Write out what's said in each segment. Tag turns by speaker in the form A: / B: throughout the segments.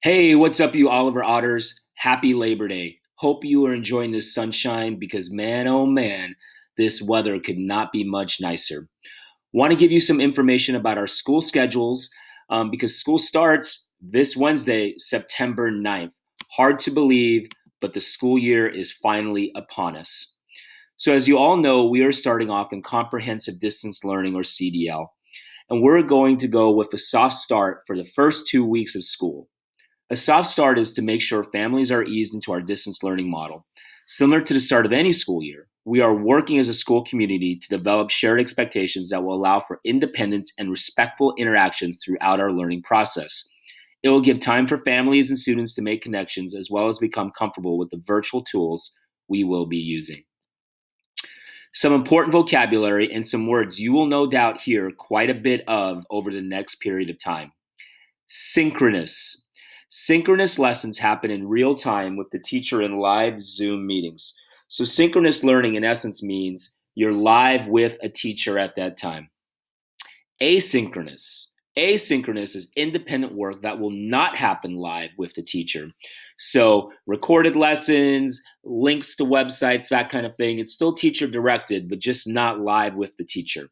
A: Hey, what's up, you Oliver Otters? Happy Labor Day. Hope you are enjoying this sunshine because, man, oh man, this weather could not be much nicer. Want to give you some information about our school schedules because school starts this Wednesday, September 9th. Hard to believe, but the school year is finally upon us. So, as you all know, we are starting off in comprehensive distance learning or CDL, and we're going to go with a soft start for the first 2 weeks of school. A soft start is to make sure families are eased into our distance learning model. Similar to the start of any school year, we are working as a school community to develop shared expectations that will allow for independence and respectful interactions throughout our learning process. It will give time for families and students to make connections as well as become comfortable with the virtual tools we will be using. Some important vocabulary and some words you will no doubt hear quite a bit of over the next period of time. Synchronous. Synchronous lessons happen in real time with the teacher in live Zoom meetings. So, synchronous learning in essence means you're live with a teacher at that time. Asynchronous. Asynchronous is independent work that will not happen live with the teacher. So, recorded lessons, links to websites, that kind of thing. It's still teacher directed, but just not live with the teacher.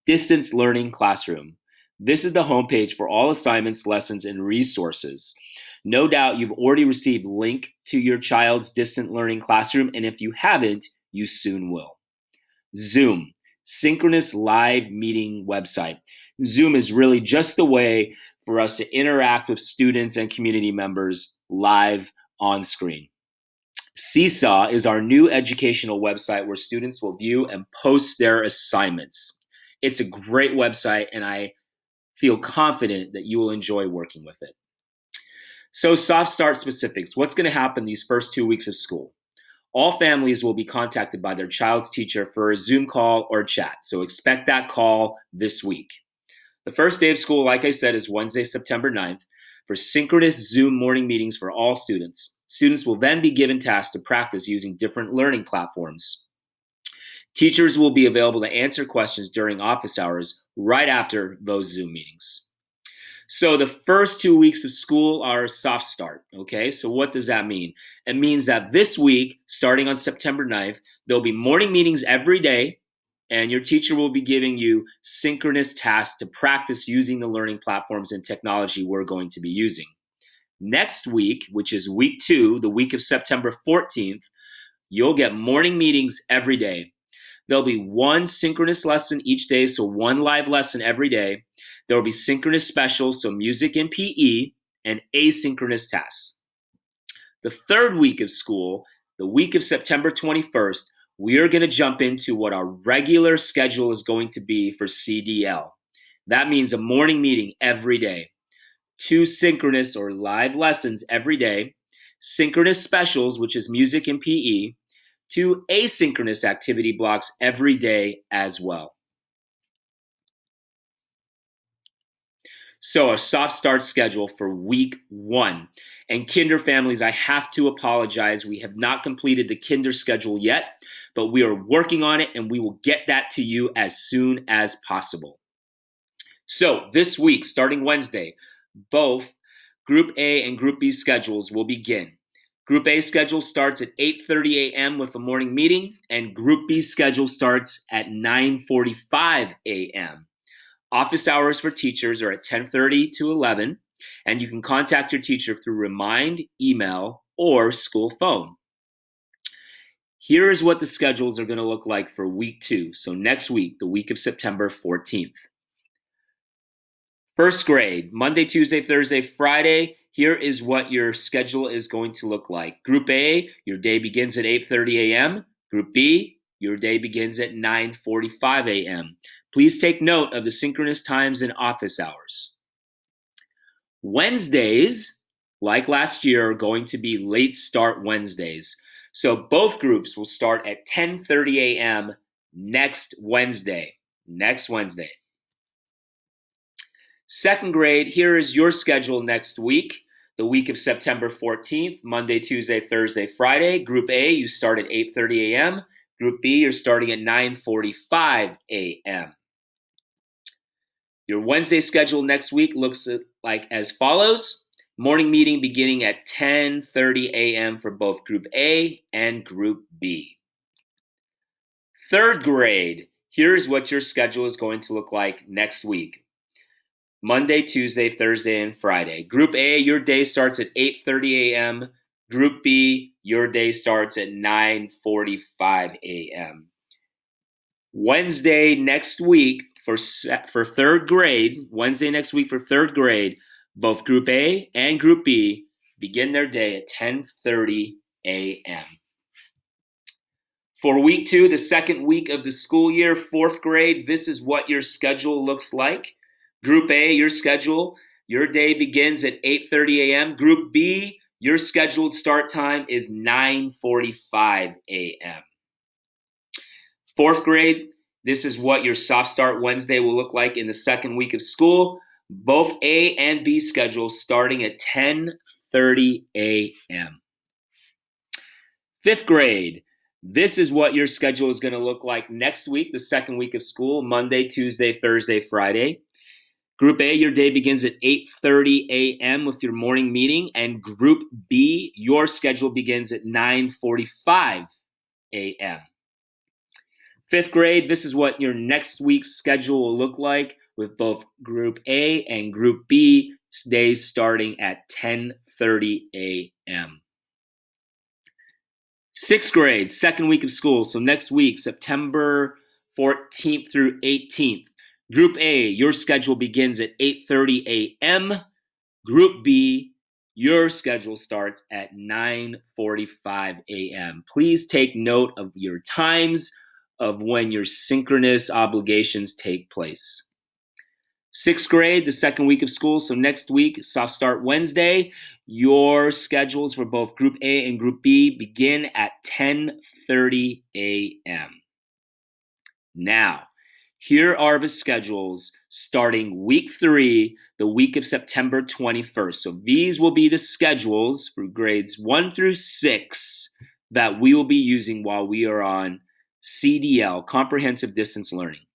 A: Distance Learning Classroom. This is the homepage for all assignments, lessons, and resources. No doubt you've already received link to your child's distant learning classroom, and if you haven't, you soon will. Zoom, synchronous live meeting website. Zoom is really just a way for us to interact with students and community members live on screen. Seesaw is our new educational website where students will view and post their assignments. It's a great website, and I feel confident that you will enjoy working with it. So, soft start specifics. What's going to happen these first 2 weeks of school? All families will be contacted by their child's teacher for a Zoom call or chat. So, expect that call this week. The first day of school, like I said, is Wednesday, September 9th for synchronous Zoom morning meetings for all students. Students will then be given tasks to practice using different learning platforms. Teachers will be available to answer questions during office hours right after those Zoom meetings. So the first 2 weeks of school are a soft start, okay? So what does that mean? It means that this week, starting on September 9th, there'll be morning meetings every day, and your teacher will be giving you synchronous tasks to practice using the learning platforms and technology we're going to be using. Next week, which is week 2, the week of September 14th, you'll get morning meetings every day. There'll be one synchronous lesson each day, so one live lesson every day. There will be synchronous specials, so music and PE, and asynchronous tasks. The third week of school, the week of September 21st, we are going to jump into what our regular schedule is going to be for CDL. That means a morning meeting every day, 2 synchronous or live lessons every day, synchronous specials, which is music and PE, 2 asynchronous activity blocks every day as well. So, a soft start schedule for week 1. And kinder families, I have to apologize. We have not completed the kinder schedule yet, but we are working on it and we will get that to you as soon as possible. So, this week, starting Wednesday, both Group A and Group B schedules will begin. Group A schedule starts at 8:30 a.m. with a morning meeting, and Group B schedule starts at 9:45 a.m. Office hours for teachers are at 10:30 to 11, and you can contact your teacher through Remind, email, or school phone. Here is what the schedules are going to look like for week 2, so next week, the week of September 14th. First grade, Monday, Tuesday, Thursday, Friday. Here is what your schedule is going to look like. Group A, your day begins at 8:30 a.m. Group B, your day begins at 9:45 a.m. Please take note of the synchronous times and office hours. Wednesdays, like last year, are going to be late start Wednesdays. So both groups will start at 10:30 a.m. next Wednesday. Second grade, here is your schedule next week. The week of September 14th, Monday, Tuesday, Thursday, Friday. Group A, you start at 8:30 a.m. Group B, you're starting at 9:45 a.m. Your Wednesday schedule next week looks like as follows. Morning meeting beginning at 10:30 a.m. for both Group A and Group B. Third grade, here's what your schedule is going to look like next week. Monday, Tuesday, Thursday, and Friday. Group A, your day starts at 8:30 a.m. Group B, your day starts at 9:45 a.m. Wednesday next week for third grade, both Group A and Group B begin their day at 10:30 a.m. For week 2, the second week of the school year, fourth grade, this is what your schedule looks like. Group A, your day begins at 8:30 a.m. Group B, your scheduled start time is 9:45 a.m. Fourth grade, this is what your soft start Wednesday will look like in the second week of school. Both A and B schedules starting at 10:30 a.m. Fifth grade, this is what your schedule is going to look like next week, the second week of school, Monday, Tuesday, Thursday, Friday. Group A, your day begins at 8:30 a.m. with your morning meeting, and Group B, your schedule begins at 9:45 a.m. Fifth grade, this is what your next week's schedule will look like with both Group A and Group B days starting at 10:30 a.m. Sixth grade, second week of school. So next week, September 14th through 18th. Group A, your schedule begins at 8:30 a.m. Group B, your schedule starts at 9:45 a.m. Please take note of your times of when your synchronous obligations take place. Sixth grade, the second week of school. So next week, soft start Wednesday. Your schedules for both Group A and Group B begin at 10:30 a.m. Now, here are the schedules starting week 3, the week of September 21st. So these will be the schedules for grades 1 through 6 that we will be using while we are on CDL, Comprehensive Distance Learning.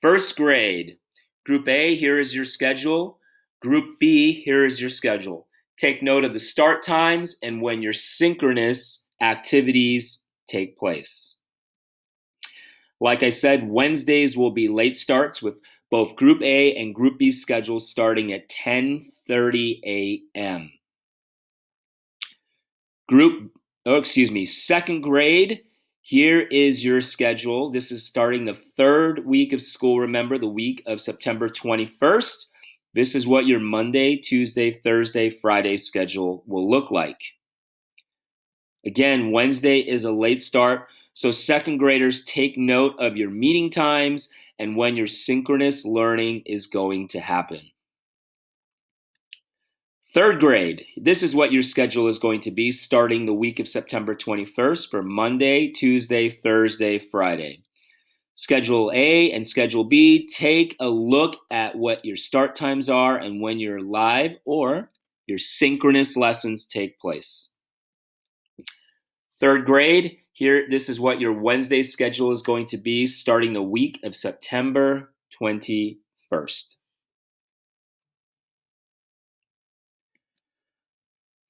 A: First grade, Group A, here is your schedule. Group B, here is your schedule. Take note of the start times and when your synchronous activities take place. Like I said, Wednesdays will be late starts with both Group A and Group B schedules starting at 10:30 a.m. Second grade, here is your schedule. This is starting the third week of school. Remember, the week of September 21st. This is what your Monday, Tuesday, Thursday, Friday schedule will look like. Again, Wednesday is a late start, so second graders take note of your meeting times and when your synchronous learning is going to happen. Third grade, this is what your schedule is going to be starting the week of September 21st for Monday, Tuesday, Thursday, Friday. Schedule A and Schedule B, take a look at what your start times are and when your live or your synchronous lessons take place. Third grade, this is what your Wednesday schedule is going to be starting the week of September 21st.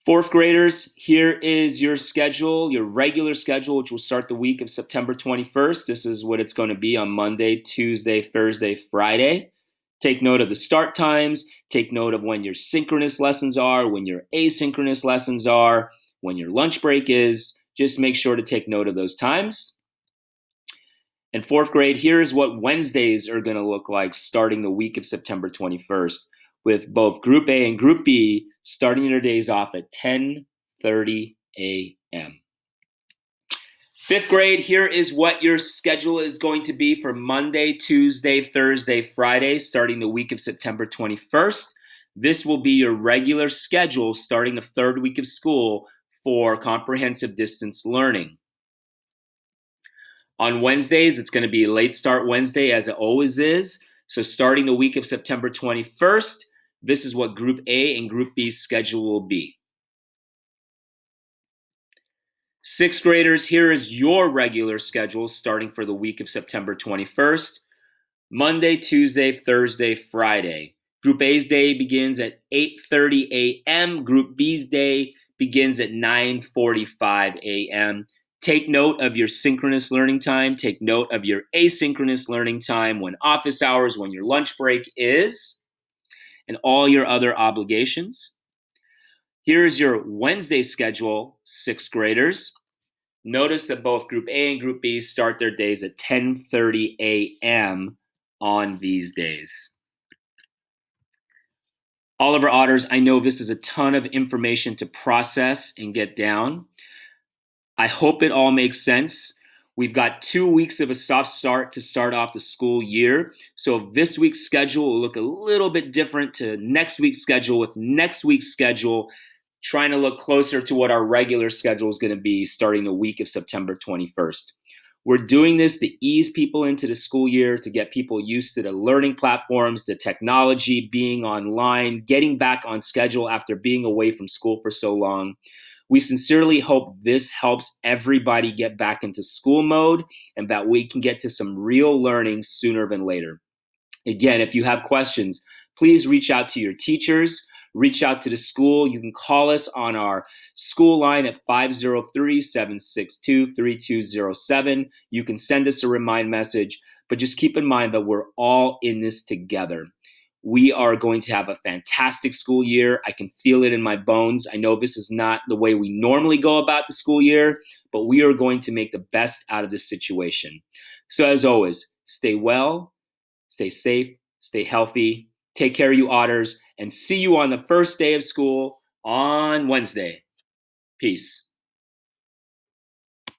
A: Fourth graders, here is your schedule, your regular schedule, which will start the week of September 21st. This is what it's going to be on Monday, Tuesday, Thursday, Friday. Take note of the start times. Take note of when your synchronous lessons are, when your asynchronous lessons are, when your lunch break is. Just make sure to take note of those times. And fourth grade, here's what Wednesdays are going to look like starting the week of September 21st. With both Group A and Group B starting their days off at 10:30 a.m. Fifth grade, here is what your schedule is going to be for Monday, Tuesday, Thursday, Friday, starting the week of September 21st. This will be your regular schedule starting the third week of school for comprehensive distance learning. On Wednesdays, it's going to be late start Wednesday as it always is. So starting the week of September 21st, this is what Group A and Group B's schedule will be. Sixth graders, here is your regular schedule starting for the week of September 21st. Monday, Tuesday, Thursday, Friday. Group A's day begins at 8:30 a.m. Group B's day begins at 9:45 a.m. Take note of your synchronous learning time. Take note of your asynchronous learning time, when office hours, when your lunch break is, and all your other obligations. Here's your Wednesday schedule, sixth graders. Notice that both Group A and Group B start their days at 10:30 a.m. on these days. Oliver Otters, I know this is a ton of information to process and get down. I hope it all makes sense. We've got 2 weeks of a soft start to start off the school year. So this week's schedule will look a little bit different to next week's schedule, with next week's schedule trying to look closer to what our regular schedule is going to be starting the week of September 21st. We're doing this to ease people into the school year, to get people used to the learning platforms, the technology, being online, getting back on schedule after being away from school for so long. We sincerely hope this helps everybody get back into school mode, and that we can get to some real learning sooner than later. Again, if you have questions, please reach out to your teachers, reach out to the school. You can call us on our school line at 503-762-3207. You can send us a remind message, but just keep in mind that we're all in this together. We are going to have a fantastic school year. I can feel it in my bones. I know this is not the way we normally go about the school year, but we are going to make the best out of this situation. So as always, stay well, stay safe, stay healthy, take care of you Otters, and see you on the first day of school on Wednesday. Peace.